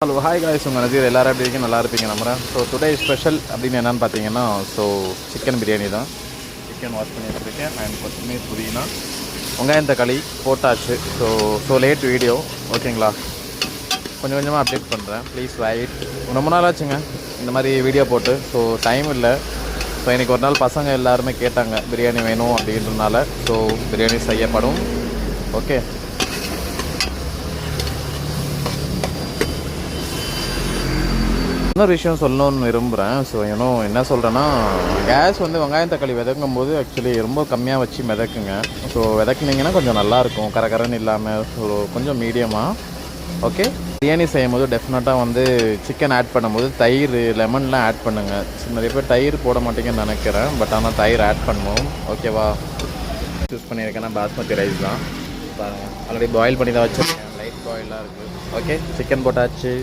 Hello hi guys, உங்கள் நசீர் எல்லோரும் எப்படி இருக்கீங்க? நல்லா இருப்பீங்க நம்புறேன். ஸோ டுடே ஸ்பெஷல் அப்படின்னு என்னென்னு பார்த்தீங்கன்னா, சிக்கன் பிரியாணி தான். சிக்கன் வாஷ் பண்ணி வச்சுருக்கேன் அண்ட் கொத்தமல்லி புதினா வெங்காயம் தக்காளி போட்டாச்சு. ஸோ லேட் வீடியோ, ஓகேங்களா? கொஞ்சம் கொஞ்சமாக அப்டேட் பண்ணுறேன், ப்ளீஸ் வெயிட். ரொம்ப நாள் ஆச்சுங்க இந்த மாதிரி வீடியோ போட்டு. ஸோ டைம் இல்லை. ஸோ இன்றைக்கி ஒரு நாள் பசங்க எல்லாருமே கேட்டாங்க பிரியாணி வேணும் அப்படின்றதுனால. ஸோ பிரியாணி செய்யப்படும். ஓகே, இன்னொரு விஷயம் சொல்லணும்னு விரும்புகிறேன். ஸோ என்ன சொல்கிறேன்னா, கேஸ் வெங்காயம் தக்காளி விதக்கும் போது ஆக்சுவலி ரொம்ப கம்மியாக வச்சு மிதக்குங்க. ஸோ விதக்குனிங்கன்னா கொஞ்சம் நல்லாயிருக்கும், கரகரன்னு இல்லாமல். ஸோ கொஞ்சம் மீடியமாக. ஓகே, பிரியாணி செய்யும் போது டெஃபினட்டாக சிக்கன் ஆட் பண்ணும்போது தயிர் லெமன்லாம் ஆட் பண்ணுங்கள். நிறைய பேர் தயிர் போட மாட்டேங்கன்னு நினைக்கிறேன், பட் ஆனால் தயிர் ஆட் பண்ணுவோம். ஓகேவா? யூஸ் பண்ணியிருக்கேன்னா பாஸ்மதி ரைஸ் தான். பாருங்கள், ஆல்ரெடி பாயில் பண்ணி தான் வச்சுருக்கேன், லைட் பாயிலாக இருக்குது. ஓகே, சிக்கன் போட்டாச்சு.